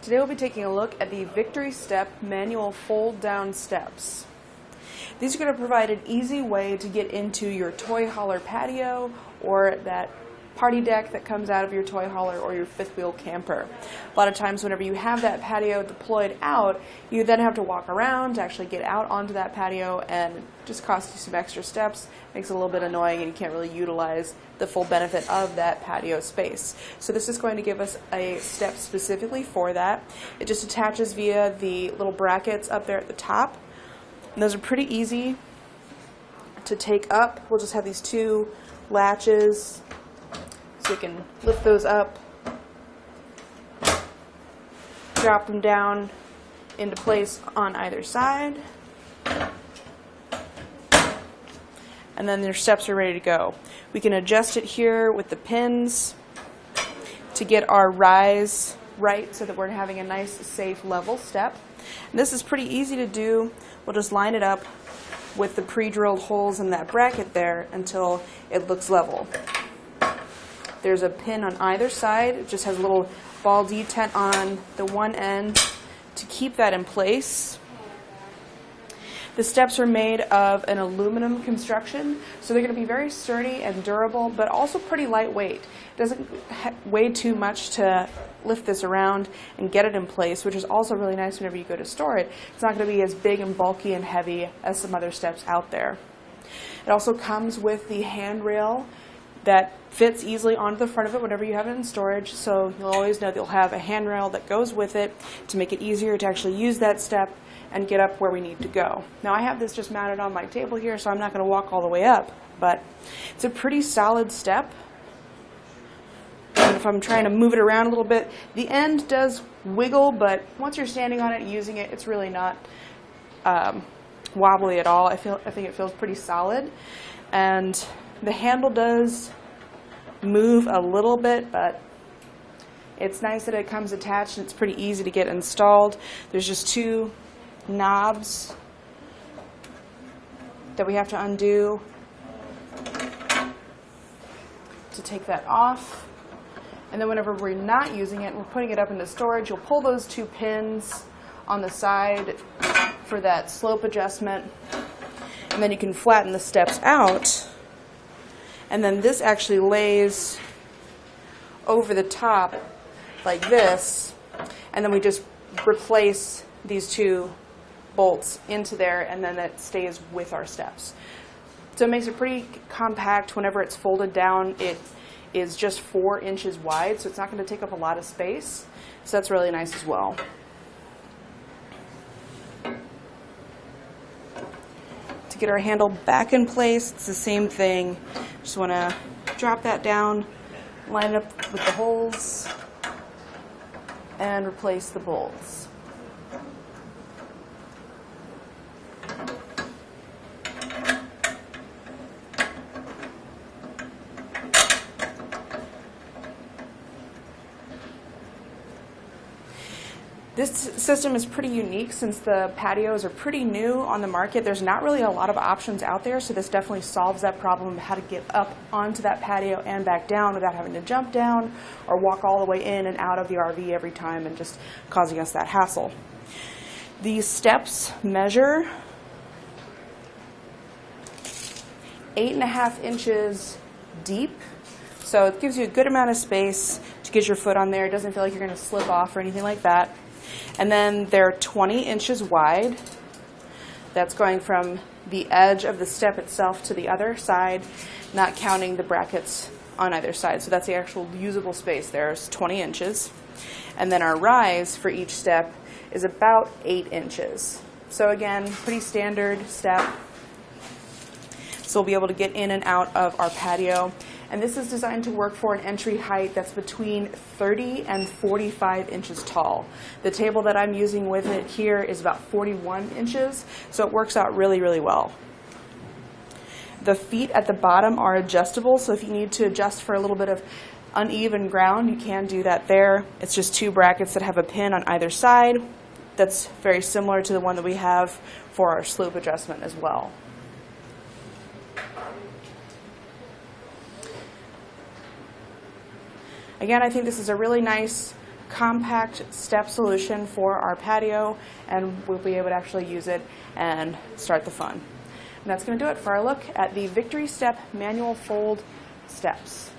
Today we'll be taking a look at the Victory Step manual fold down steps. These are going to provide an easy way to get into your toy hauler patio or that party deck that comes out of your toy hauler or your fifth wheel camper. A lot of times whenever you have that patio deployed out, you then have to walk around to actually get out onto that patio, and it just costs you some extra steps, makes it a little bit annoying, and you can't really utilize the full benefit of that patio space. So this is going to give us a step specifically for that. It just attaches via the little brackets up there at the top. And those are pretty easy to take up. We'll just have these two latches, so you can lift those up, drop them down into place on either side, and then your steps are ready to go. We can adjust it here with the pins to get our rise right so that we're having a nice, safe, level step. And this is pretty easy to do. We'll just line it up with the pre-drilled holes in that bracket there until it looks level. There's a pin on either side. It just has a little ball detent on the one end to keep that in place. The steps are made of an aluminum construction, so they're going to be very sturdy and durable, but also pretty lightweight. It doesn't weigh too much to lift this around and get it in place, which is also really nice whenever you go to store it. It's not going to be as big and bulky and heavy as some other steps out there. It also comes with the handrail that fits easily onto the front of it whenever you have it in storage, so you'll always know that you'll have a handrail that goes with it to make it easier to actually use that step and get up where we need to go. Now I have this just mounted on my table here, so I'm not going to walk all the way up, but it's a pretty solid step. And if I'm trying to move it around a little bit, the end does wiggle, but once you're standing on it and using it, it's really not wobbly at all. I think it feels pretty solid, and the handle does move a little bit, but it's nice that it comes attached and it's pretty easy to get installed. There's just two knobs that we have to undo to take that off. And then whenever we're not using it and we're putting it up into storage, you'll pull those two pins on the side for that slope adjustment, and then you can flatten the steps out. And then this actually lays over the top like this, and then we just replace these two bolts into there, and then that stays with our steps. So it makes it pretty compact. Whenever it's folded down, it is just 4 inches wide, so it's not going to take up a lot of space. So that's really nice as well. To get our handle back in place, it's the same thing. Just want to drop that down, line it up with the holes, and replace the bolts. This system is pretty unique since the patios are pretty new on the market. There's not really a lot of options out there, so this definitely solves that problem of how to get up onto that patio and back down without having to jump down or walk all the way in and out of the RV every time and just causing us that hassle. These steps measure 8.5 inches deep, so it gives you a good amount of space to get your foot on there. It doesn't feel like you're going to slip off or anything like that. And then they're 20 inches wide. That's going from the edge of the step itself to the other side, not counting the brackets on either side. So that's the actual usable space there is 20 inches. And then our rise for each step is about 8 inches. So again, pretty standard step. So we'll be able to get in and out of our patio. And this is designed to work for an entry height that's between 30 and 45 inches tall. The table that I'm using with it here is about 41 inches, so it works out really, really well. The feet at the bottom are adjustable, so if you need to adjust for a little bit of uneven ground, you can do that there. It's just two brackets that have a pin on either side. That's very similar to the one that we have for our slope adjustment as well. Again, I think this is a really nice compact step solution for our patio, and we'll be able to actually use it and start the fun. And that's going to do it for our look at the Victory Step manual fold steps.